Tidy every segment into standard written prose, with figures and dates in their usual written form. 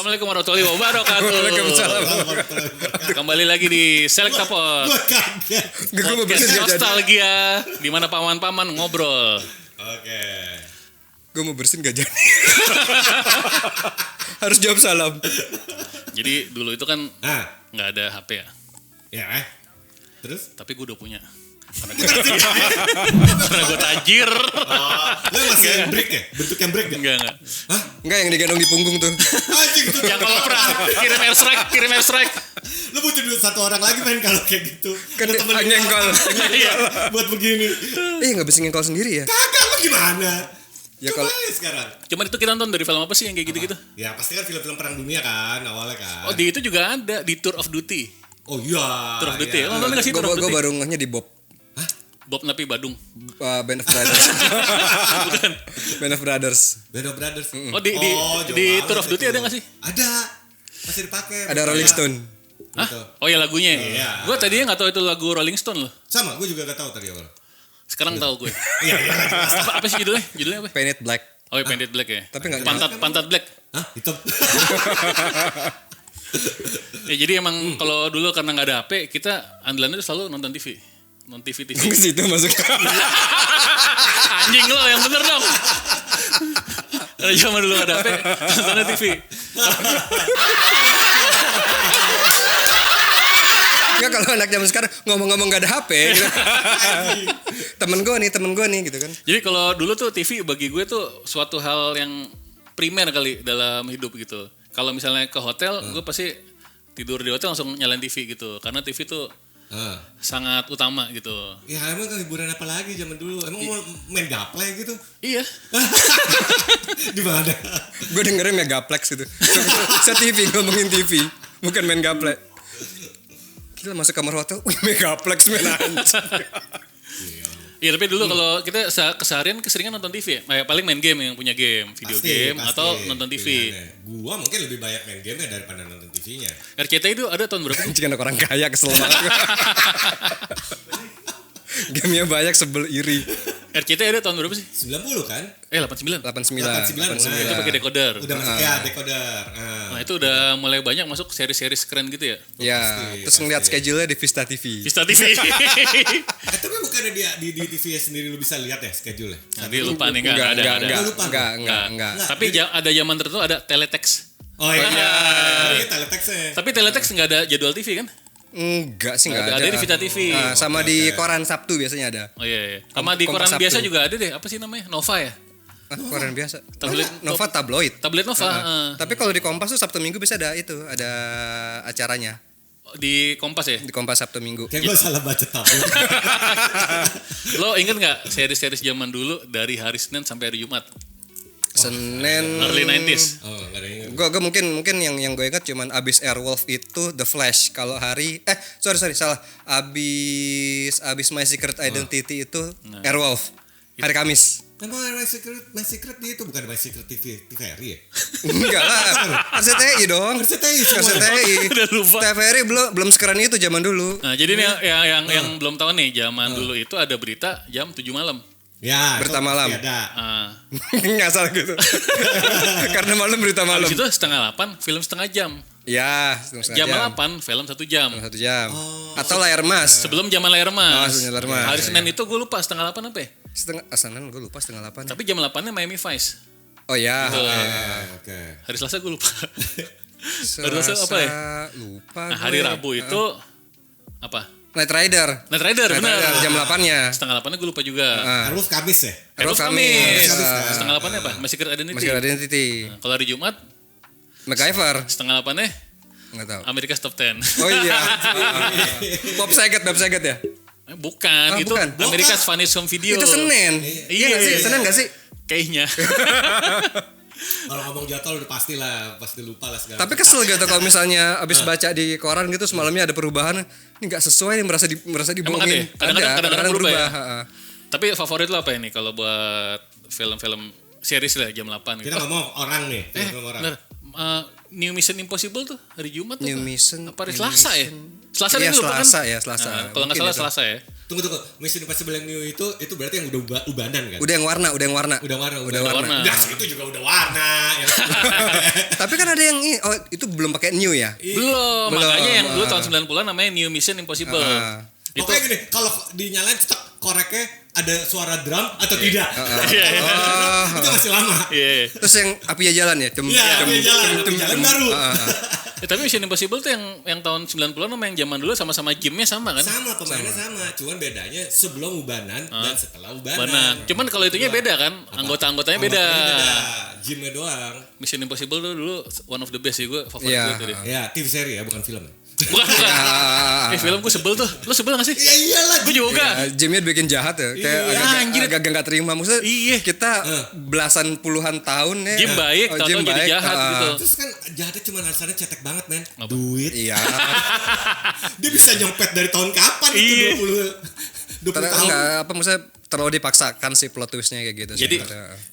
Assalamualaikum warahmatullahi wabarakatuh. Waalaikumsalam. Kembali lagi di Selektapod. Gue kaget. Podcast nostalgia di mana paman-paman ngobrol. Oke. Gue mau bersin gak jadi. Harus jawab salam. Jadi dulu itu kan nggak ada HP ya. Ya. Terus? Tapi gue udah punya. Karena gue tajir. Lu masih yang break ya? Bentuk yang break gak? Enggak. Hah? Enggak, yang digendong di punggung tuh. Anjing gitu. Yang kalau perang kirim airstrike. Lu butuh dulu satu orang lagi main kalau kayak gitu. Kan Ada temen ngengkol. Iya. buat begini. Gak bisa ngengkol sendiri ya? Kagak lu gimana? Ya Coba kalau- aja sekarang. Cuman itu kita nonton dari film apa sih yang kayak gitu-gitu? Ya pasti kan film-film perang dunia kan awalnya kan. Oh di itu juga ada di Tour of Duty. Oh iya. Tour of Duty. Iya. Lo nonton nggak sih Tour of Gue Duty? baru ngehnya di Bob. Bob Napi Badung. Band of Brothers. Bukan. Band of Brothers. Band of Brothers. Oh di jauh Tour of banget Duty itu. ada nggak sih? Ada. Masih dipakai. Ada Rolling Stone. Hah? Gitu. Oh ya lagunya. Iya. Gue tadinya nggak tahu itu lagu Rolling Stone loh. Sama, gue juga gak tahu tadi awal. Sekarang tahu gue. Iya, jelas. Apa sih judulnya? Judulnya apa? Painted Black. Oh, ya, Painted Black ya. Tapi nggak pantat black. Hah? Hitam. Ya jadi emang kalau dulu karena nggak ada HP, kita andalannya itu selalu nonton TV. Nonton TV. Ke situ masuknya. Anjing lo yang bener dong. Karena zaman dulu nggak ada HP, nontonnya TV. Enggak, kalau anak zaman sekarang ngomong-ngomong gak ada HP gitu. temen gue nih gitu kan. Jadi kalau dulu tuh TV bagi gue tuh suatu hal yang primer kali dalam hidup gitu. Kalau misalnya ke hotel, gue pasti tidur di hotel langsung nyalain TV gitu. Karena TV tuh sangat utama gitu. Ya emang kan hiburan apa lagi zaman dulu? Emang mau main gaple gitu? Iya. Di mana? Gue dengerin Megaplex gitu. Se-TV ngomongin TV, bukan main gaple. Gila masuk kamar hotel, wih Megaplex main anjing. Iya tapi dulu kalau kita keseharian keseringan nonton TV ya. Paling main game yang punya game, video game Pasti, atau nonton TV. pilihannya. Gua mungkin lebih banyak main game daripada nonton TV-nya. RCTI itu ada tahun berapa sih? Anjing anak orang kaya kesel banget. Gamenya banyak sebel iri. RCTI ada tahun berapa sih? 90 kan? 89. 89. Itu pakai decoder. Udah masuk ya decoder. Nah itu udah mulai banyak masuk seri-seri keren gitu ya. Ya, terus ngeliat schedule-nya di Vista TV. Vista TV. Tapi bukannya di TV sendiri lu bisa lihat ya schedule-nya? Nanti lupa nih enggak ada. Enggak. Tapi ada zaman tertentu ada teletext. Oh iya. Ini teletext-nya. Tapi teletext enggak ada jadwal TV kan? Enggak sih, enggak ada. Ada di Vita TV. Sama di koran Sabtu biasanya ada. Oh iya. Sama di Kompas koran biasa Sabtu. juga ada deh. Apa sih namanya? Nova ya? Koran biasa. Tabloid- Nova tabloid. Tablet Nova. Tapi kalau di Kompas tuh Sabtu Minggu bisa ada acaranya. Di Kompas ya? Di Kompas Sabtu Minggu. Kayak gue salah baca tablet. Lo inget nggak seri-seri zaman dulu dari hari Senin sampai hari Jumat? Senin Early 90s. Oh, enggak ada yang Gue mungkin yang gue ingat cuman abis Airwolf itu The Flash. Kalau hari sorry salah, abis My Secret Identity itu Airwolf hari Kamis. Emang My Secret dia itu bukan My Secret TV TVRI ya? Enggak lah, RCTI dong. RCTI semua. RCTI. Udah lupa. TVRI belum sekeren itu zaman dulu. Nah, jadi nih yang belum tahu nih, zaman dulu itu ada berita jam 7 malam. Ya, Berita itu malam. pasti ada. Nggak salah gitu. Karena malam berita malam. Habis itu 7:30 film setengah jam. Ya, Jam 8 film 1 jam. 1 jam. Atau layar emas. Sebelum zaman layar emas. sebelum layar emas. Hari Senin itu gue lupa 7:30 apa ya? Senin gue lupa 7:30. Tapi jam 8-nya Miami Vice. Oh ya. Oke. Hari Selasa gue lupa. Selasa apa ya? Lupa. Nah, hari Rabu itu apa? Night Rider. Night Rider benar. Jam 8-nya. 7:30-nya gue lupa juga. Airwolf Kamis ya? Airwolf Kamis. Kamis. 7:30-nya apa? My Secret Identity. Masih Identity. Nah, kalau hari Jumat MacGyver. 7:30-nya Enggak tahu. America's Top 10. Oh iya. Bob Saget ya? Bukan, itu bukan. America's Funniest Home Video. Itu Senin. Iya nggak sih? iya. Senin enggak sih? Kayaknya. Kalau ngomong jadwal udah pasti lupa lah segala. Tapi kesel gitu kalau misalnya abis baca di koran gitu semalamnya ada perubahan, ini nggak sesuai nih merasa dibohongin. Emang ada ya? Kadang-kadang berubah ya? Ha-ha. Tapi favorit lo apa ini kalau buat film-film series lah jam 8 gitu? Kita ngomong orang nih, film orang. Bener. New Mission Impossible tuh hari Jumat New apa? Mission. Apa hari Selasa ya? Selasa Iya, dulu kan? Selasa ya, Selasa. Nah, kalau nggak Mungkin salah itu. Selasa ya. Tunggu. Mission Impossible yang new itu berarti yang udah ubanan kan? Udah yang warna. Udah warna. Nah, itu juga udah warna. Tapi kan ada yang itu belum pakai new ya? Belum. Makanya yang dulu tahun 90-an namanya New Mission Impossible. Itu pokoknya gini, kalau dinyalain cetak koreknya ada suara drum atau tidak. Itu masih lama. Terus yang apinya jalan ya? Apinya jalan baru. Tapi Mission Impossible tuh yang tahun 90-an sama yang zaman dulu sama-sama gamenya sama kan? Sama, pemainnya sama. Cuman bedanya sebelum ubanan dan setelah ubanan. Cuman kalau itunya beda kan? Anggota-anggotanya beda. Gymnya doang. Mission Impossible tuh dulu one of the best sih, gue favorit gue itu deh. Ya, TV seri ya, bukan film. Bukan. Film gue sebel tuh. Lo sebel gak sih? Ya iyalah. Gue juga. Jimnya bikin jahat ya. Kayak agak gak terima. Maksudnya kita belasan puluhan tahun ya. Jim baik, tau-tau jadi jahat gitu. Terus kan jahatnya cuma alasannya cetek banget men. Duit. Iya. Dia bisa nyopet dari tahun kapan itu 20 tahun. Maksudnya terlalu dipaksakan sih plot twistnya kayak gitu. Jadi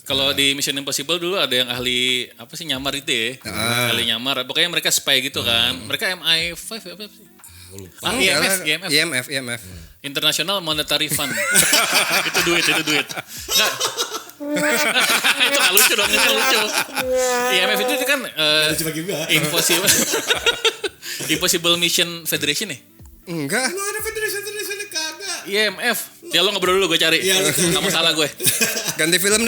kalau di Mission Impossible dulu ada yang ahli nyamar itu ya. Ahli nyamar. Pokoknya mereka spy gitu kan. Mereka MI5 apa sih? IMF. International Monetary Fund. itu duit. Enggak. Itu gak lucu dong, itu lucu. IMF itu kan Impossible Mission Federation nih. Enggak. Emang ada federation kagak. IMF. Ya lo ngobrol dulu gue cari. Gak masalah gue. Ganti film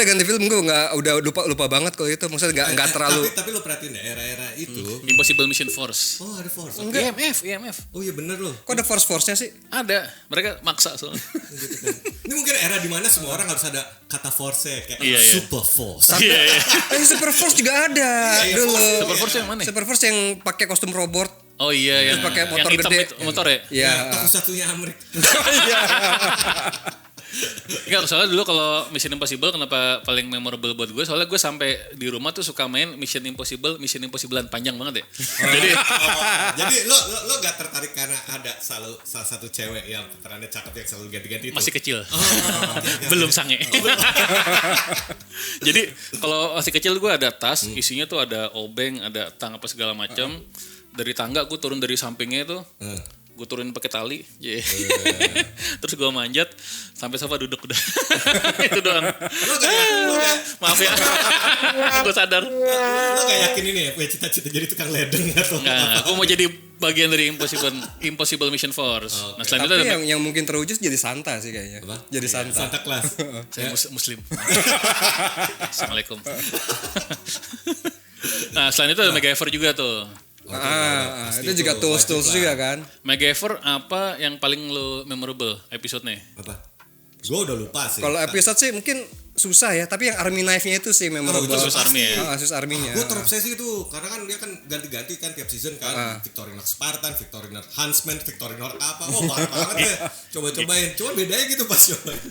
gue udah lupa banget kalau itu. Maksudnya enggak terlalu. Tapi lo perhatiin deh era-era itu. Impossible Mission Force. Oh, ada Force. IMF. Oh iya bener loh. Kok ada Force-nya sih? Ada. Mereka maksa soalnya. Gitu kan. Ini mungkin era dimana semua orang harus ada kata Force kayak Super Force. Super Force juga ada dulu. Super Force yang mana? Super Force yang pakai kostum robot. Oh iya, yang pakai motor yang gede. Motor ya? Iya. Satu-satunya Amerika. Enggak, soalnya dulu kalau Mission Impossible kenapa paling memorable buat gue, soalnya gue sampai di rumah tuh suka main Mission Impossible-an panjang banget ya. Jadi lo gak tertarik karena ada salah satu cewek yang perannya cakep yang selalu ganti-ganti itu? Masih kecil. Belum sange. Jadi kalau masih kecil gue ada tas, isinya tuh ada obeng, ada tang apa segala macam. Dari tangga gue turun dari sampingnya itu. Gue turunin pakai tali, terus gue manjat sampai sofa duduk udah. Itu doang. Maaf ya, gue sadar. Lo gak yakin ini ya punya cita-cita jadi tukang ledeng atau nggak? Aku mau jadi bagian dari Impossible Mission Force. Nah selain tapi itu yang mungkin terwujud jadi Santa sih kayaknya. Apa? Jadi Santa. Santa Claus. Saya Muslim. Assalamualaikum. Nah selain itu ada MacGyver juga tuh. Itu juga tools juga kan. MacGyver apa yang paling lo memorable episode-nya? Apa? Gue udah lupa sih. Kalau episode sih mungkin susah ya, tapi yang Army Knife-nya itu sih memorable. Sus Army ya. Sus Army-nya. Gue terobsesi itu karena kan dia kan ganti-ganti kan tiap season kan. Victorinox Spartan, Victorinox Huntsman, Victorinox apa. Oh banyak banget ya. Coba-cobain. Cuman bedanya gitu pas cobain.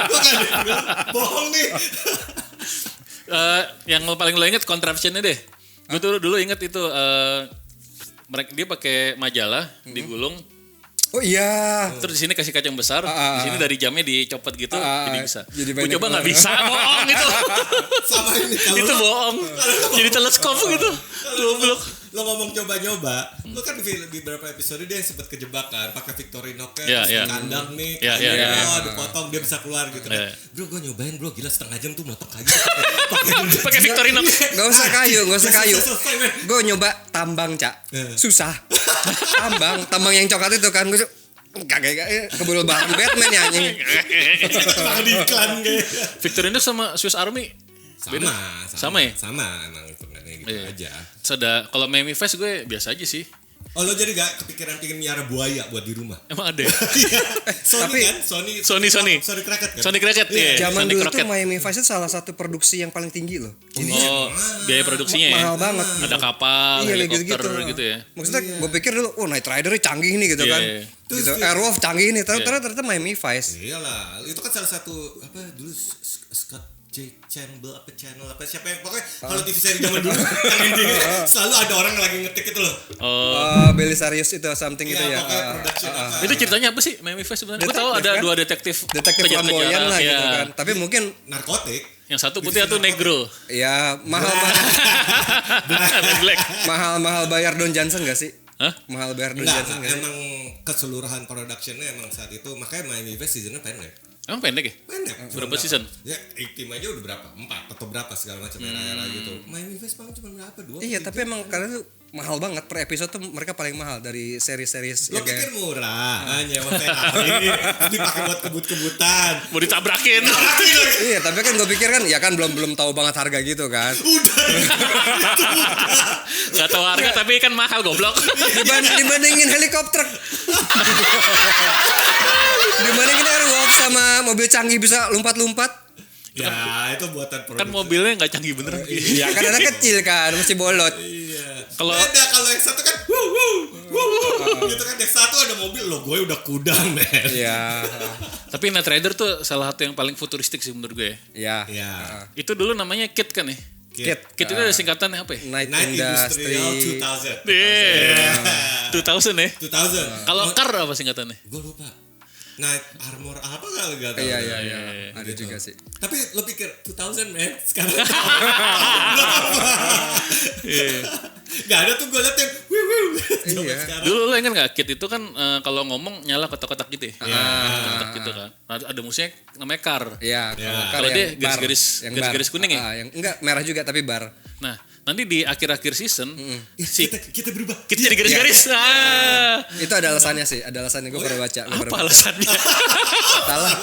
Gue kan bohong nih. Yang paling lo inget contraption-nya deh. Gue tuh dulu inget itu dia pakai majalah digulung. Oh iya. Terus di sini kasih kacang besar, di sini dari jamnya dicopot gitu, jadi bisa. Gue coba nggak bisa, bohong gitu. Sama ini itu bohong. Jadi teleskop gitu. Goblok. Lo ngomong coba-nyoba, lo kan di beberapa episode dia sempat kejebak kan, pakai Victorinox kandang nih, dipotong dia bisa keluar gitu kan. Bro, gue nyobain bro, gila setengah jam tuh motong kayu. Pakai Victorinox. Gak usah kayu. Gue nyoba tambang, Cak. Susah. Tambang yang coklat itu kan, gue kagak keburu bahan Batman ya anjing. Di iklan kayak. Victorinox sama Swiss Army sama ya? Sama emang hitungannya gitu aja. Sudah, kalau Miami Vice gue biasa aja sih. Oh lo jadi gak kepikiran pengen miara buaya buat di rumah? Emang ada? Sony kan? Sony Crockett kan? Sony Crockett ya. Zaman dulu tuh Miami Vice itu salah satu produksi yang paling tinggi loh. Biaya produksinya ya? Mahal banget. Ada kapal, helikopter gitu ya. Maksudnya gue pikir dulu, Night Rider canggih nih gitu kan. Gitu. Airwolf canggih nih. Ternyata Miami Vice. Iyalah, itu kan salah satu apa dulu Scott channel apa siapa yang pokoknya kalau TV seri zaman dulu yang selalu ada orang lagi ngetik itu loh. Belisarius itu something itu ya. Itu ceritanya apa sih Miami Vice sebenarnya? Gue tahu ada dua detektif flamboyan lah gitu kan. Tapi mungkin narkotik. Yang satu putih atau negro. Ya mahal bayar Don Johnson gak sih? Hah? Mahal bayar Dwayne Enggak, Johnson nggak sih? emang keseluruhan productionnya emang saat itu, makanya Miami Vice seasonnya pendek. Emang pendek ya? Pendek. Berapa season? Ya, tim aja udah berapa? 4 atau berapa segala macam era-era gitu. Miami Vice paling cuma berapa? 2. Iya, tapi emang karena tuh mahal banget per episode tuh, mereka paling mahal dari seri-seri Lo yang pikir kayak murah, nyewa Ferrari dipakai buat kebut-kebutan. Mau ditabrakin. iya, tapi kan gue pikir kan ya kan belum tahu banget harga gitu kan. Udah. Gak tahu harga tapi kan mahal goblok. Dibandingin helikopter. Dibandingin Airwolf sama mobil canggih bisa lompat-lompat. Ya, itu buatan Kan mobilnya gak canggih beneran. Iya kan anak kecil kan masih bolot. Iya. Kalau- beda kalau yang satu kan gitu kan, yang satu ada mobil lo, gue udah kuda men. Iya. Tapi Knight Rider tuh salah satu yang paling futuristik sih menurut gue. Iya. Iya. Itu dulu namanya KIT kan ya? Kit. KIT itu ada singkatannya apa ya? Night Night Industry. Industrial 2000. 2000 ya? 2000. Kalau car apa singkatannya? Gue lupa. Night Armor apa kali gak tau. Iya. Ada Gitu. juga sih. Tapi lo pikir 2000 men sekarang gak ada tuh gue liat yang coba Iya. sekarang. Dulu lo ingat gak KIT itu kan kalau ngomong nyala kotak-kotak gitu ya? Kotak gitu kan. Nah, ada musiknya namanya car. Iya, Kalau dia garis-garis kuning ya? Yang enggak merah juga tapi bar. Nah, nanti di akhir-akhir season Ya, si kita berubah. kita jadi garis-garis. Itu ada alasannya sih, ada alasannya gue pernah baca. Apa alasannya? Salah.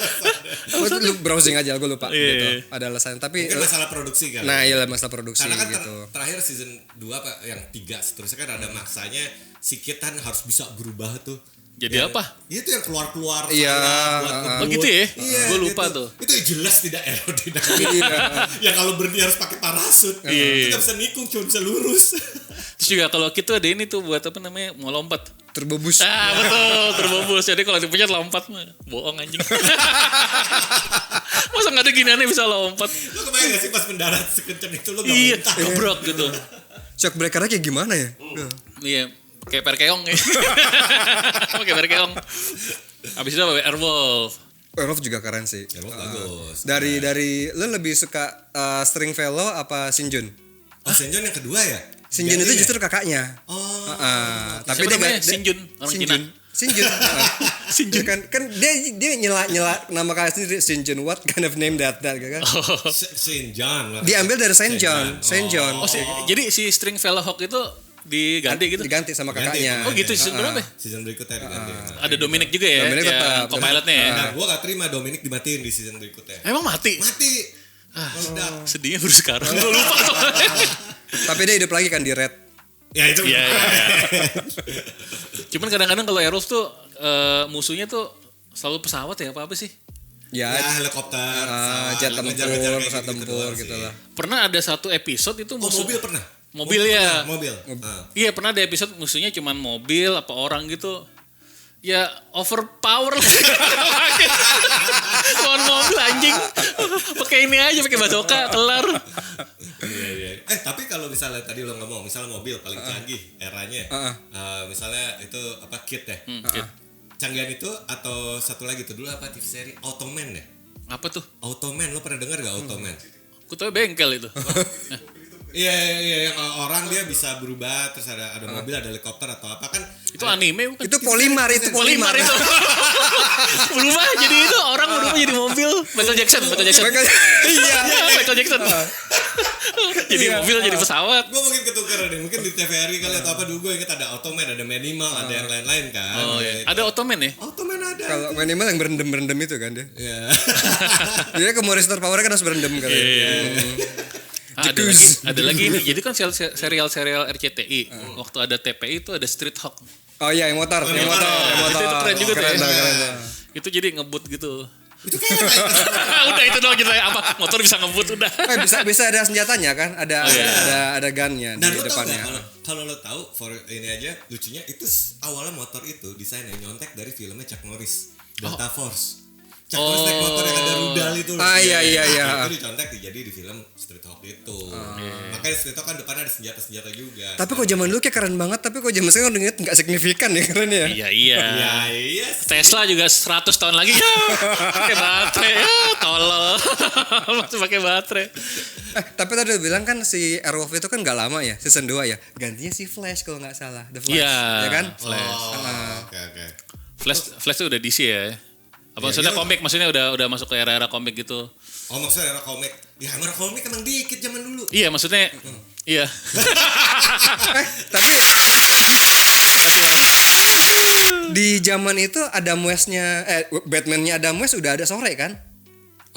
Lu browsing aja, gue lupa Iya. gitu. Ada alasannya, tapi Mungkin masalah produksi kan. nah iya masalah produksi Karena kan gitu. terakhir season 2 apa yang 3 seterusnya kan ada maksanya si Kit kan harus bisa berubah tuh. Jadi Ya, apa? Itu yang keluar-keluar Iya, buat Oh ngebut. gitu ya? Iya, Gue lupa gitu. tuh. Itu jelas tidak aerodinamik. Ya kalau berhenti harus pakai parasut. Iya. Itu gak bisa nikung, cuma bisa lurus. Terus juga kalau gitu ada ini tuh buat apa namanya mau lompat. Turbo boost. Betul, terbobos. Jadi kalau dipencet lompat mah bohong anjing. Masa nggak ada giniannya bisa lompat? Lo kebayang gak sih pas mendarat sekencang itu lo gak Iya, muntah? gebrok gitu. Shock breakernya kayak gimana ya? Iya, kayak perkeong ya. Kayak perkeong. Abis itu apa? Airwolf. Airwolf juga keren sih. Airwolf bagus. Dari lu lebih suka Stringfellow apa Shinjun? Oh, Senjon yang kedua ya? Shinjun itu Ganti ya? justru kakaknya. Oh. Tapi Siapa dia namanya? dia- Shinjun, orang Cina. Shinjun. Shinjun. kan dia nyela nama kalian sendiri Shinjun. What kind of name that kan? Senjon. Diambil dari Saint John. Oh, jadi si Stringfellow Hawk itu diganti gitu? Diganti sama Ganti. kakaknya. Oh gitu, season berapa ya? Season berikutnya diganti. Ada Dominic juga ya? Dominic yang tetap. co-pilotnya ya? Nah, gue gak terima Dominic dimatiin di season berikutnya. Emang mati? Mati. Meledak. Sedihnya baru sekarang. Gue lupa soalnya. Tapi dia hidup lagi kan di Red. Ya itu. Iya. Cuman kadang-kadang kalau Airwolf tuh musuhnya tuh selalu pesawat ya apa sih? Ya, Ya helikopter. jet ngejar-ngejar tempur, kayak pesawat gitu tempur doang gitu sih. lah. Pernah ada satu episode itu Oh mobil pernah? Mobil ya. Mobil. Iya pernah ada episode musuhnya cuman mobil apa orang gitu. Ya overpower lah. Lawan mobil anjing. Pakai ini aja pakai bazooka kelar. Iya. Tapi kalau misalnya tadi lo ngomong, misalnya mobil paling canggih eranya, misalnya itu apa Kit ya? Kit. Canggihan itu atau satu lagi tuh dulu apa TV seri Automan ya? Apa tuh? Automan, lo pernah dengar gak Automan? Aku tahu bengkel itu. Iya, yang orang dia bisa berubah terus ada mobil, ada helikopter atau apa kan? Itu anime bukan? Itu Polimar itu Polimar itu. Berubah jadi itu orang berubah jadi mobil. Michael Jackson. Iya. Michael Jackson. Jadi mobil jadi pesawat. Gue mungkin ketukar deh, mungkin di TVRI kali atau apa dulu gue inget ada Automan, ada Manimal, ada yang lain-lain kan. Oh iya. Gitu. Ada Ottoman ya? Automan ada. Kalau Manimal yang berendam itu kan dia. Iya. Dia ke Morris Power kan harus berendam kali. Ada lagi nih. Jadi kan serial RCTI. Waktu ada TPI itu ada Street Hawk. Oh iya, yang motor. Itu keren juga tuh ya. Keren. Itu jadi ngebut gitu. Itu kayak Udah itu doang kita apa motor bisa ngebut udah. Bisa ada senjatanya kan? Ada gunnya Dan di lo tau depannya. gak, kalau lo tahu for ini aja lucunya itu awalnya motor itu desainnya nyontek dari filmnya Chuck Norris, Delta Force. Chuck Norris naik motor yang ada rudal itu loh. Iya. Itu dicontek jadi di film Street Hawk itu. Makanya Street Hawk kan depannya ada senjata-senjata juga. Tapi kok zaman dulu kayak keren banget, tapi kok zaman sekarang udah nggak signifikan ya keren ya. Iya. Ya iya. Tesla juga 100 tahun lagi ya pakai baterai ya tolol. Masih pakai baterai. Tapi tadi udah bilang kan si Airwolf itu kan gak lama ya, season 2 ya. Gantinya si Flash kalau nggak salah, The Flash. Iya, Ya kan? Flash. Oke. Flash itu udah DC ya. Apa maksudnya gitu. komik, maksudnya udah masuk ke era-era komik gitu. Oh maksudnya era komik. Ya era komik emang dikit zaman dulu. Iya, maksudnya iya. Tapi di zaman itu Adam West-nya Batman-nya Adam West udah ada sore kan?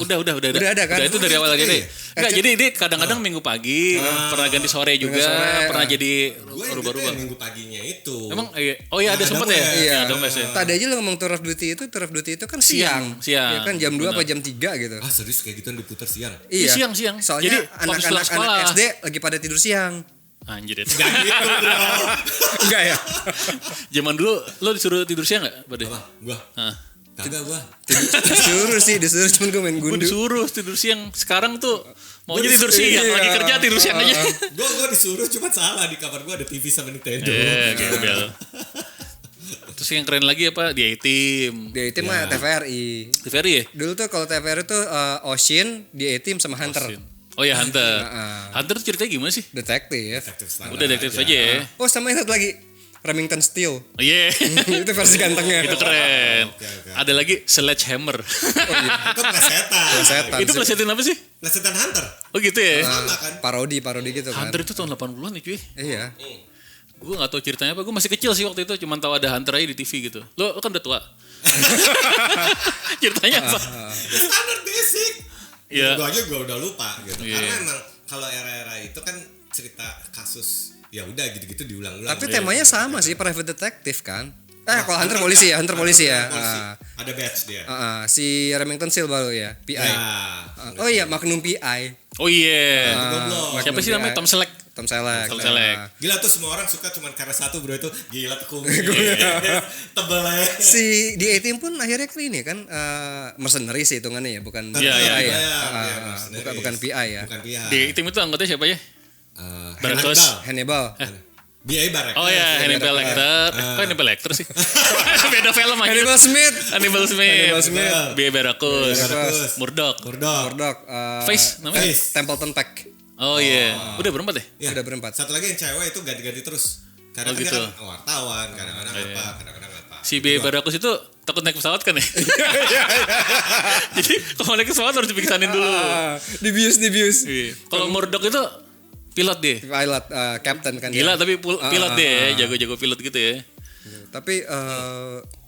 Udah ada kan? Itu dari awal lagi Iya. deh. Enggak, jadi dia kadang-kadang minggu pagi, pernah ganti sore juga, sore, pernah jadi Gue yang rubah-rubah. minggu paginya itu. Emang oh iya ada Adam sempet ya? West. Iya, ada West ya. Tadi aja lo ngomong Tour of Duty itu kan siang. Siang. Ya kan jam 2 Benar. apa jam 3 gitu. Ah serius kayak gitu diputar siang. Iya, siang. Soalnya Jadi, waktu anak-anak sekolah. SD lagi pada tidur siang. Anjir ya. Gak gitu bro. Enggak ya? Zaman dulu lo disuruh tidur siang enggak, Bade? Apa? Gua? Hah. Kagak gua. Disuruh cuman gue main Gue gundu. disuruh tidur siang. Sekarang tuh maunya Gua tidur disuruh, siang, iya. lagi kerja tidur siang aja. Gua disuruh cuma salah di kamar gua ada TV sama Nintendo. Gembel. Terus yang keren lagi apa? Di A-Team. Dia itu mah TVRI. TVRI ya? Dulu tuh kalau TVRI tuh Ocean, di A-Team sama Hunter. Oh ya Hunter. Hunter tuh ceritanya gimana sih? Detektif. Detektif standar Udah detektif aja ya. Oh sama yang satu lagi Remington Steel. Oh, iya. Itu versi gantengnya. Itu keren. Oke. Ada lagi Sledgehammer. Itu plesetan. Setan. Itu plesetin apa sih? Plesetan Hunter. Oh gitu ya. Sama kan? Parodi gitu kan. Hunter itu tahun 80-an ya cuy. Iya. Gue gak tahu ceritanya apa. Gue masih kecil sih waktu itu. Cuman tahu ada Hunter aja di TV gitu. Lo kan udah tua. Ceritanya apa? Ya standar basic. Iya. Gua aja gua udah lupa gitu. Iya. Karena emang kalau era-era itu kan cerita kasus ya udah gitu-gitu diulang-ulang. Tapi temanya sama sih, private detective kan. Kalau Hunter polisi ya, Hunter polisi ya. Ada badge dia. Si Remington Steel baru ya, PI. Ya. Oh iya, Magnum PI. Oh iya. Goblok. Siapa sih namanya? Tom Selleck. Tom Selleck. Tom Selleck. Gila tuh semua orang suka cuman karena satu bro itu gila tuh kumis. Tebel aja. Si di A-Team pun akhirnya kan ini kan mercenary sih hitungannya ya, bukan Iya, PI iya, ya. mercenaries. Bukan PI ya. Bukan PI. Di tim itu anggotanya siapa ya? Baracus. Hannibal. BA Barek. Oh ya, Hannibal Lecter. Kok Hannibal Lecter sih? Beda film aja. Hannibal Smith. Hannibal Smith. Smith. B. Baracus. Baracus. Murdoch. Murdoch. Face namanya? Face. Templeton Peck. Oh iya. Udah berempat ya? Ya, Udah berempat. Satu lagi yang cewek itu ganti-ganti terus. Kadang Oh, gitu. dia kan wartawan, kadang-kadang apa, kadang-kadang apa. Si B. Baracus itu takut naik pesawat kan ya? Jadi kalau naik pesawat harus dipingsanin dulu. Dibius. Iya. Kalau Murdoch itu pilot deh. Pilot, captain kan Gila dia. tapi pilot deh ya, jago-jago pilot gitu ya. Tapi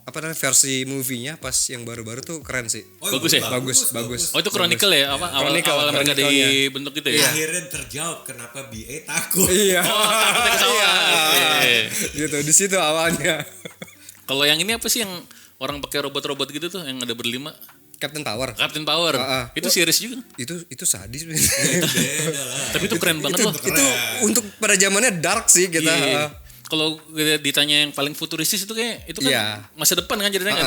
apa namanya versi movie-nya pas yang baru-baru tuh keren sih. Oh, Bagus ya? Bagus. Oh itu Chronicle ya? Apa awal mereka dibentuk gitu ya? Akhirnya terjawab kenapa BA takut. Iya. Oh, takut naik pesawat. Iya. Gitu, di situ awalnya. Kalau yang ini apa sih yang orang pakai robot-robot gitu tuh yang ada berlima? Captain Power. Captain Power. Itu series juga. Itu sadis. Beda lah. Tapi itu keren banget loh. Itu untuk pada zamannya dark sih kita. Iya. Kalau ditanya yang paling futuristis itu kayak itu kan Iya. masa depan kan ceritanya kan.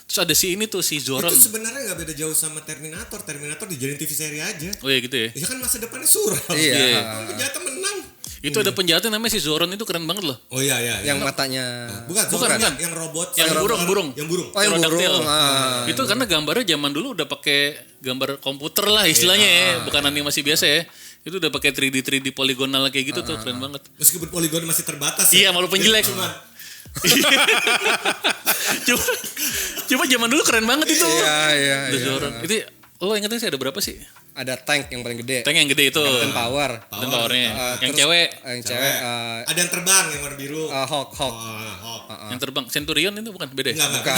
Terus ada si ini tuh si Zoran. Itu sebenarnya nggak beda jauh sama Terminator. Terminator dijadiin TV seri aja. Oh ya gitu ya. Ya kan masa depannya suram. Iya. Kalau penjahat menang. Itu ada penjahatnya namanya si Zoran itu keren banget loh. Oh iya. Yang matanya Bukan. Yang robot. Yang burung. Yang burung. Oh, yang Pterodactyl. burung. Itu karena gambarnya zaman dulu udah pakai gambar komputer lah istilahnya ya, bukan animasi biasa ya. Itu udah pakai 3D poligonal kayak gitu tuh keren banget. Meskipun poligon masih terbatas. Iya, walaupun jelek. Cuma zaman dulu keren banget itu. Iya. The Zoran. Itu lo ingetnya sih ada berapa sih? Ada tank yang paling gede. Tank yang gede itu. Captain Power. Dan powernya. Yang Terus cewek. Yang cewek Ada yang terbang yang warna biru. Hawk. Hawk. Yang terbang. Centurion itu bukan beda ya? Enggak.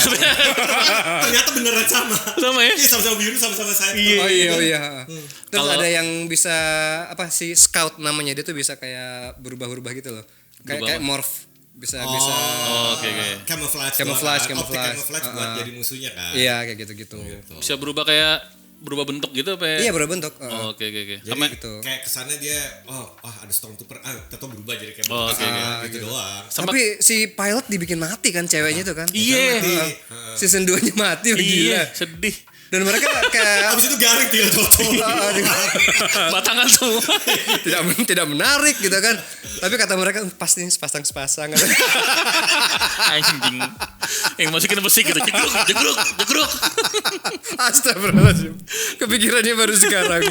Ternyata beneran sama. Sama ya? Iya sama-sama biru sama-sama sayap. Oh iya. Terus Kalau- ada yang bisa apa sih scout namanya, dia tuh bisa kayak berubah-ubah gitu loh. Kayak morph bisa. Oh, oke. Camouflage. Camouflage. Camouflage buat jadi musuhnya kan. Iya kayak gitu-gitu. Bisa berubah kayak berubah bentuk gitu apa ya? Iya berbentuk. Oh, oke. Jadi Sama gitu. kayak kesannya dia ada Stormtrooper atau berubah jadi kayak Oh, oke. gitu doang. sama- Tapi si pilot dibikin mati kan ceweknya tuh kan. Iya. Season 2-nya mati gila. Iya, sedih. Dan mereka kayak Habis itu garing tinggal jatuh. Batangan semua. tidak menarik gitu kan. Tapi kata mereka pasti sepasang. Anjing. Yang masukin musik gitu, jegruk. Astagfirullahaladzim. Kepikirannya baru sekarang.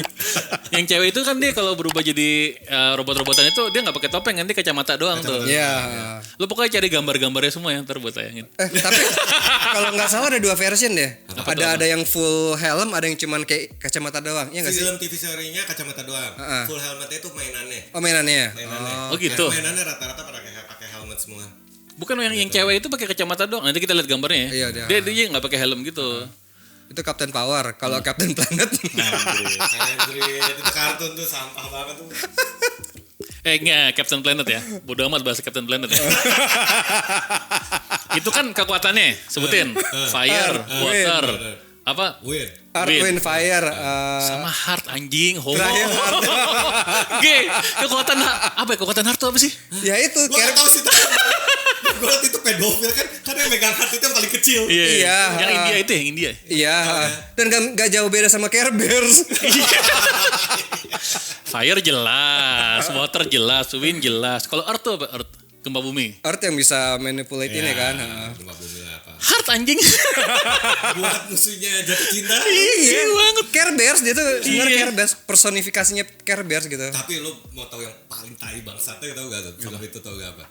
Yang cewek itu kan dia kalau berubah jadi robot-robotan itu dia nggak pakai topeng kan, dia kacamata doang tuh. Iya. Lu pokoknya cari gambar-gambarnya semua yang ntar buat tayangin. Tapi kalau nggak salah ada 2 version deh. Apa tuh? Ada yang full helm, ada yang cuman kayak kacamata doang. Iya nggak sih? Film TV serinya kacamata doang. Full helmetnya itu mainannya. Oh mainannya. Oh gitu. Mainannya rata-rata pakai helmet semua. Bukan yang cewek itu pakai kacamata doang. Nanti kita lihat gambarnya ya. Iya, Dia nggak pakai helm gitu. Itu Captain Power. Kalau Captain Planet. Anjir, itu kartun tuh sampah banget tuh. Enggak, Captain Planet ya. Bodoh amat bahasa Captain Planet ya. Itu kan kekuatannya, sebutin. Fire, water, apa? Weird. Earth, Wind, Fire. Sama heart anjing, homo. Terakhir heart. Oke, kekuatan apa ya? Kekuatan heart tuh apa sih? Ya itu. Lo gak tau sih gue liat itu pedofil kan. Karena yang megang heart itu yang paling kecil. Iya. Yang India itu yang India. Iya. Dan gak jauh beda sama Care Bears. Fire jelas, water jelas, wind jelas. Kalau earth tuh apa? Earth, gempa bumi. Earth yang bisa manipulate ini kan. Gempa bumi apa? Heart anjing. Buat musuhnya jatuh cinta. Iya banget. Care Bears dia tuh sebenarnya Iya. Care Bears, personifikasinya Care Bears gitu. Tapi lo mau tahu yang paling tai bangsatnya tau gak tuh? Film itu tau gak apa?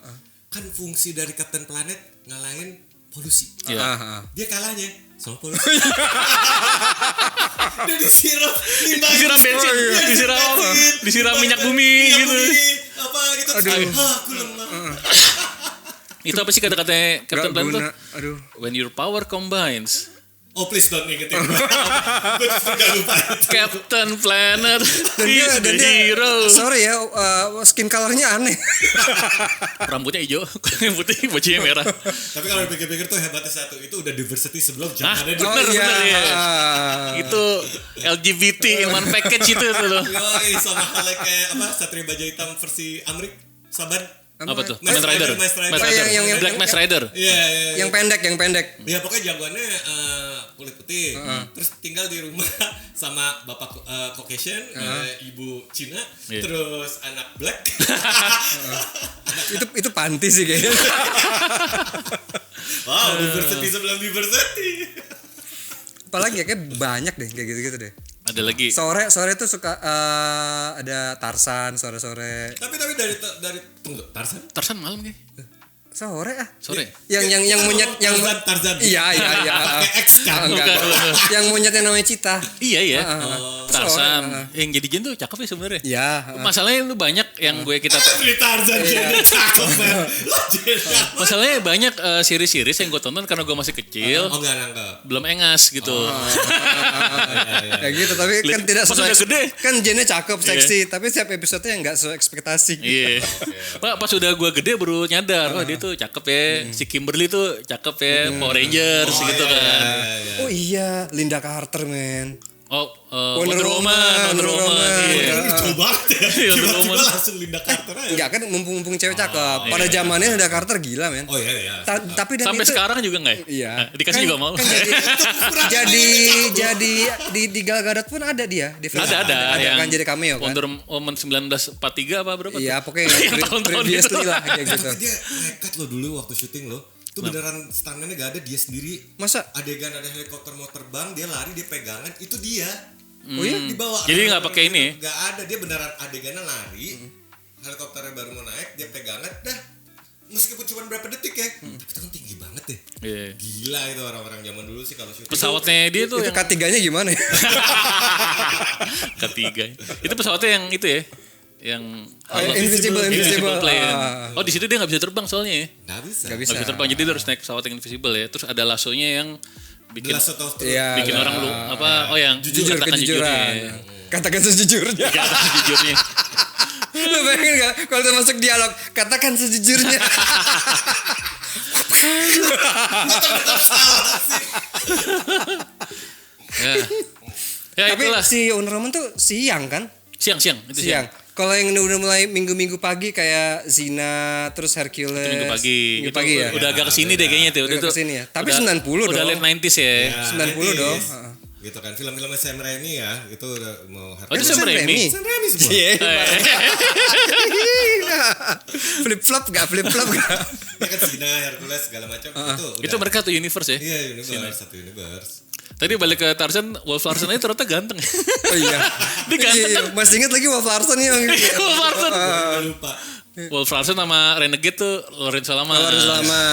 Kan fungsi dari Captain Planet ngalahin polusi. Iya. Dia kalahnya sama polusi. Dia disiram Disiram bensin, disiram minyak bumi gitu. Apa gitu. Aduh. Aku lemah. Itu apa sih kata-katanya Captain Gak Planet tuh? guna. Aduh. When your power combines. Oh please don't ingetin gue. Gue gak lupa. Captain Planet Dan is the dia, hero. sorry ya, skin colornya aneh. Rambutnya hijau, yang putih, bajunya merah. Tapi kalau dipikir-pikir tuh hebatnya satu. Itu udah diversity sebelum Hah? zamannya Bener, dia. bener ya. Itu LGBT in one package itu tuh loh. Yoi, sama halnya kayak apa? Satria Baja Hitam versi Amrik. Saban. Apa tuh? Mask Kamen Rider. Rider, Mask Rider. Mask Rider. Yang- Black Mask Rider. Iya. Yang pendek. Ya pokoknya jagoannya kulit putih. Terus tinggal di rumah sama bapak Caucasian, ibu Cina, Iya. terus anak black. Itu panti sih kayaknya. Wow, diversity sebelum diversity. Apalagi ya kayak banyak deh kayak gitu-gitu deh. Ada lagi. Sore tuh suka ada Tarzan sore. Tapi dari tunggu, Tarzan? Tarzan malam nih. Sore Sore. Yang monyet yang Tarzan. Iya. Pakai X kan. Enggak. Bukan. Yang monyetnya namanya Cita. Iya ya. Tarzan. Tarzan. Yang jadi jin tuh cakep ya sebenarnya. Iya. Masalahnya lu banyak yang kita Beli Tarzan jadi cakep man. masalahnya banyak series-series yang gue tonton karena gue masih kecil. Oh enggak nangkep. Belum engas gitu. Ya gitu tapi kan tidak Pas sesuai udah gede. kan gennya cakep seksi tapi setiap episodenya nggak sesuai ekspektasi. Iya. Pak pas udah gue gede baru nyadar, wah dia tuh cakep ya. Si Kimberly tuh cakep ya, Power Rangers gitu kan. Oh iya Linda Carter men. Oh, Wonder Woman. Iya. Lucu banget ya. Iya, Wonder Tiba-tiba Woman. langsung Linda Carter aja. Enggak kan mumpung cewek cakep. Pada zamannya Linda Carter gila men. Oh iya. Tapi dan Sampai itu sekarang juga enggak ya? Iya. Nah, dikasih Kan- juga mau. kan jadi di Gal Gadot pun ada dia di film. ada yang kan jadi cameo kan. Wonder Woman 1943 apa berapa? Iya tuh? pokoknya Yang tahun-tahun previously itu. lah kayak gitu. Tapi dia nekat loh dulu waktu syuting loh. Itu beneran stuntman-nya gak ada, dia sendiri. Masa? Adegan ada helikopter mau terbang, dia lari, dia pegangan, itu dia. Oh iya? Dibawa. Jadi nggak pakai ini? Gak ada, dia beneran adegannya lari. Helikopternya baru mau naik, dia pegangan, dah. Meskipun cuma berapa detik ya, tapi itu kan tinggi banget ya. Iya. Gila itu orang-orang zaman dulu sih kalau syuting. Pesawatnya dia tuh Itu yang ketiganya gimana ya? ketiga. Itu pesawatnya yang itu ya. Yang Invisible plane. Ah. Oh di situ dia nggak bisa terbang soalnya ya. Gak bisa. Nggak bisa. Nggak bisa terbang jadi dia harus naik pesawat yang invisible ya. Terus ada lasonya yang bikin Jelas atau Iya. bikin orang lu apa? Oh yang Jujur katakan kejujuran. jujurnya. Katakan sejujurnya. Katakan jujurnya. Lu bayangin gak kalau udah masuk dialog katakan sejujurnya. Ya. Ya Tapi itulah. si Wonder Woman tuh siang kan? Siang itu Siang. Kalau yang udah mulai minggu-minggu pagi kayak Zina terus Hercules. Itu minggu pagi. Minggu Itu pagi ya. Udah agak kesini deh kayaknya tuh. Udah kesini ya. Tapi udah- 90 Udah dong. late 90s ya. 90 dong. gitu kan. Film-filmnya Sam Raimi ya, itu udah mau Oh, itu Sam Raimi. Sam Raimi semua. Iya. Flip-flop gak? Ya kan Cina, Hercules segala macam itu. Itu mereka tuh universe ya. Iya, universe, satu universe. Tadi balik ke Tarzan, Wolf Larsen aja ternyata ganteng. Oh iya. Dia ganteng Iya, kan? masih inget lagi Wolf Larsen yang Wolf Larsen. Lupa. Wolf Larsen sama Renegade tuh Lorenzo Lamas.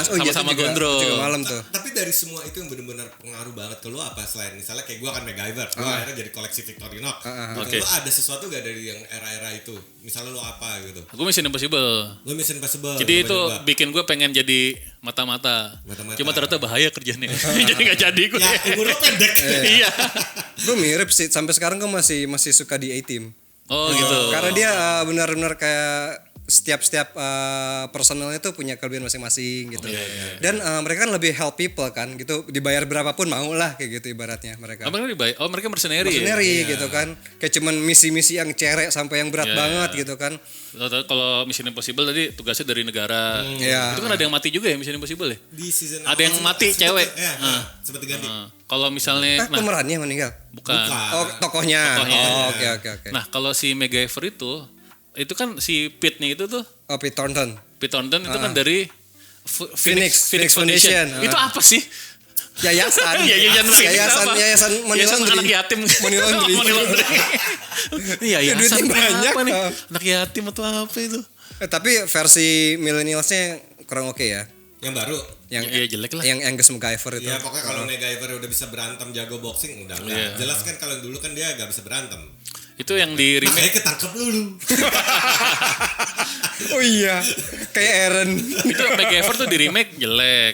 Oh iya, Sama-sama itu juga gondrong. malam tuh. Tapi dari semua itu yang benar-benar pengaruh banget ke lu apa selain misalnya kayak gua kan MacGyver, gua akhirnya jadi koleksi Victorinox. Oke. Lu ada sesuatu gak dari yang era-era itu? Misalnya lu apa gitu? Gue Mission Impossible. Lu Mission Impossible. Jadi itu coba-coba. bikin gue pengen jadi mata-mata. Mata-mata. Cuma ternyata bahaya kerjanya. Jadi gak jadi gue. Ya, umur lu pendek. Iya. Gue mirip sih, sampai sekarang gue masih suka di A-Team. Oh gitu. Karena dia benar-benar kayak setiap personelnya tuh punya kelebihan masing-masing gitu. Dan mereka kan lebih help people kan gitu, dibayar berapapun mau lah kayak gitu ibaratnya mereka. Oh, mereka dibayar. Oh, mereka mercenary. Mercenary gitu kan. Kayak cuman misi-misi yang cerek sampai yang berat banget gitu kan. Kalau Mission Impossible tadi tugasnya dari negara. Iya. Itu kan ada yang mati juga ya Mission Impossible ya? Di season Ada yang mati cewek. Seperti ganti. Kalau misalnya Pemerannya meninggal. bukan. Oh, tokohnya. Tokohnya. Oh, oke. Nah, kalau si MacGyver itu kan si Pete-nya itu tuh Oh, Pete Thornton. Pete Thornton itu kan dari Phoenix Foundation. Foundation. Itu apa sih? Yayasan. Yayasan money laundry. anak yatim. Money laundry. Money laundry. Yayasan Duitnya banyak. apa nih? Anak yatim atau apa itu? Tapi versi millennialsnya kurang oke ya. Yang baru. Yang Iya, jelek lah. Yang Angus MacGyver itu. Ya pokoknya kalau MacGyver udah bisa berantem jago boxing udah enggak. Jelas kan kalau dulu kan dia gak bisa berantem. Itu yang di remake. Makanya ketangkep dulu. Oh iya. Kayak Aaron. Itu MacGyver tuh di remake jelek.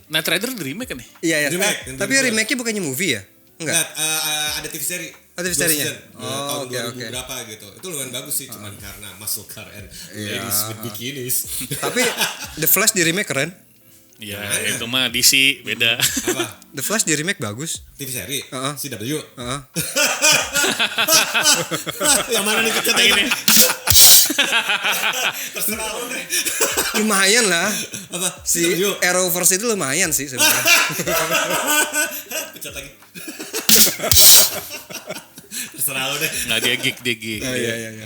Knight Rider di remake kan nih? Iya ya. Remake, yang Tapi remake. remake-nya bukannya movie ya? Enggak. Ada TV seri. Oh, TV serinya? Tahun Oke, 2000 oke. berapa gitu. Itu lumayan bagus sih cuman karena muscle car and ladies with bikinis. Tapi The Flash di remake keren. Iya, itu mah DC beda. Apa? The Flash di remake bagus. TV seri? Heeh. CW? Heeh. Yang mana nih kecet Yang ini. Terserah lu deh. Lumayan lah. Apa? Si CW? Arrowverse itu lumayan sih sebenarnya. Pecat lagi. Terserah lu deh. Nggak dia gig. Iya.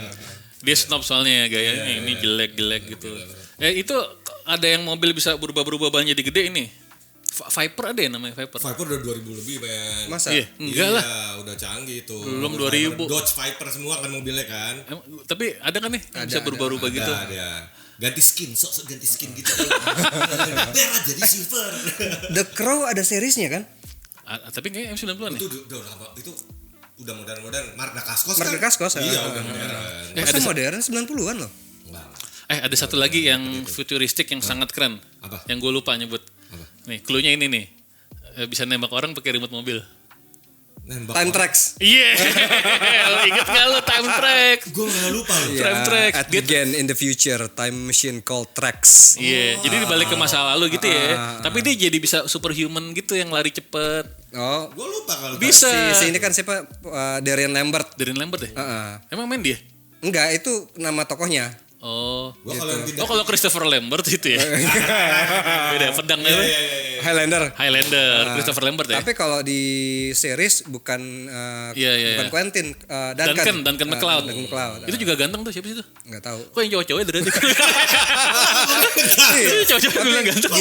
Dia snob soalnya gayanya ini jelek gitu. Itu ada yang mobil bisa berubah-berubah banyak jadi gede ini. Viper ada ya namanya Viper. Viper udah 2000 lebih, men. Masa? Iya, enggak lah. Iya, udah canggih itu. Belum Mobil 2000. Viper, Dodge Viper semua kan mobilnya kan. Tapi ada kan nih yang bisa berubah-ubah gitu. Ada. Ganti skin, sok ganti skin gitu. Merah jadi silver. The Crow ada seriesnya kan? Tapi kayaknya M90-an Itu nih. udah lama. Itu udah modern. Mark Dacascos kan? Mark Dacascos, Iya, ya. udah modern. Masa modern 90-an loh. Enggak. Ada satu lagi yang futuristik yang sangat keren. Apa? Yang gue lupa nyebut. Apa? Nih, clue-nya ini nih. Bisa nembak orang pakai remote mobil. Nembak Time orang. Tracks. Iya. Ingat gak lo Time Track? Gue gak lupa loh. Iya, Time Track. At again in the future, time machine called Tracks. Iya, jadi dibalik ke masa lalu gitu ya. Tapi dia jadi bisa superhuman gitu yang lari cepet. Oh, Gue lupa kalau Bisa. si ini kan siapa? Darian Lambert. Darren Lambert ya? Heeh. Emang main dia? Enggak, itu nama tokohnya. Oh. Gue kalau yang tidak. Kalau Christopher Lambert itu ya. Beda pedang ya. Highlander. Highlander, Christopher Lambert ya. Tapi kalau di series bukan Iya. bukan Quentin, Duncan. Duncan MacLeod. Duncan MacLeod. Itu juga ganteng tuh siapa sih itu? Enggak tahu. Kok yang cowok-cowoknya dari tadi? Cowok-cowok bilang ganteng.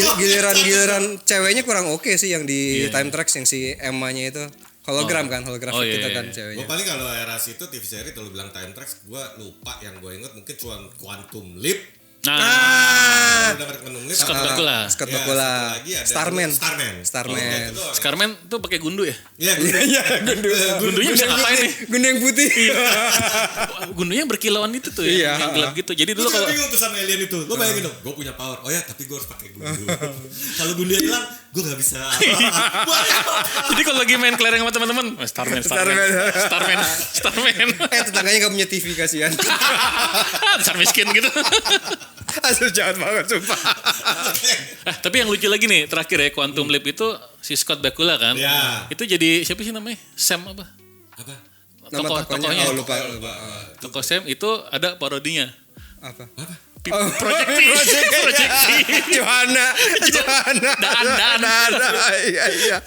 Giliran ceweknya kurang oke sih yang di Time Tracks yang si Emma-nya itu. Hologram kan, holografik Oh, iya, gitu iya. kan Gue ceweknya. paling kalau era situ TV seri kalau bilang Time Tracks gue lupa, yang gue inget mungkin cuma Quantum Leap. Nah, Udah Quantum Leap. Scott Bakula. Scott Ya, Bakula. satu lagi ada Starman. Oh, itu doang. Scarman tuh pakai gundu ya? Iya, Gundunya bisa ngapain nih? Gundu yang putih. Gundunya berkilauan itu tuh ya, Iya. yang gelap gitu. Jadi Gue dulu kalau bingung tuh sama alien itu. Lo bayangin dong, gue punya power. Oh ya, tapi gue harus pakai gundu. Kalau gundunya hilang, gue gak bisa. jadi kalau lagi main kelereng sama teman-teman, Starman. Tetangganya gak punya TV kasihan. Besar miskin gitu. Asal jahat banget sumpah. Tapi yang lucu lagi nih, terakhir ya Quantum Leap itu si Scott Bakula kan. Iya. Itu jadi siapa sih namanya? Sam apa? Apa? Nama tokonya Tokohnya. oh lupa. Tokoh Sam itu ada parodinya. Apa? Apa? Project P. Project P. Johana. Dan. Iya.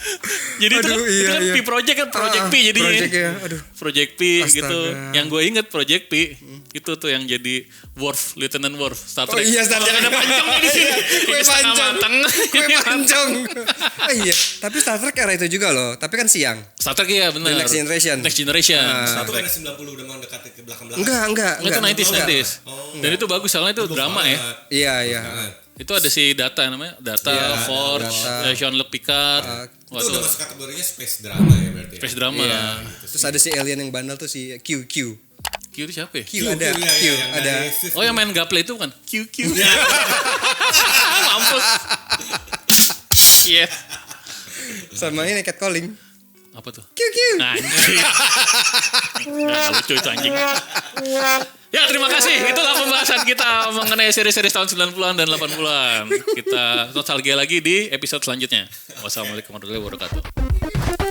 Jadi itu kan P Project kan Project P jadinya. Project ya. Aduh. Project P gitu. Astaga. Yang gue inget Project P itu tuh yang jadi Worf, Lieutenant Worf Star Trek. Iya, Star Trek. Ada pancongnya di sini. Kue Ini setengah pancong. mateng. Kue pancong. Iya, tapi Star Trek era itu juga loh. Tapi kan siang. Star Trek ya benar. The Next Generation. Next Generation. Satu kan 90 udah mau mendekati ke belakang-belakang. Enggak. Itu 90s. Dan itu bagus soalnya itu drama ya. Iya. Itu ada si Data namanya, Forge, Jean-Luc Picard. Itu udah masuk kategorinya space drama ya berarti. Space drama. Terus ada si alien yang bandel tuh si Q. Q itu siapa ya? Q ada. Oh yang main gaple itu bukan? Q. Mampus. Iya. Sama ini catcalling. Apa tuh? Q. Anjing. Nggak lucu itu anjing. Ya terima kasih. Itulah pembahasan kita mengenai seri-seri tahun 90-an dan 80-an. Kita nostalgia lagi di episode selanjutnya. Wassalamualaikum warahmatullahi wabarakatuh.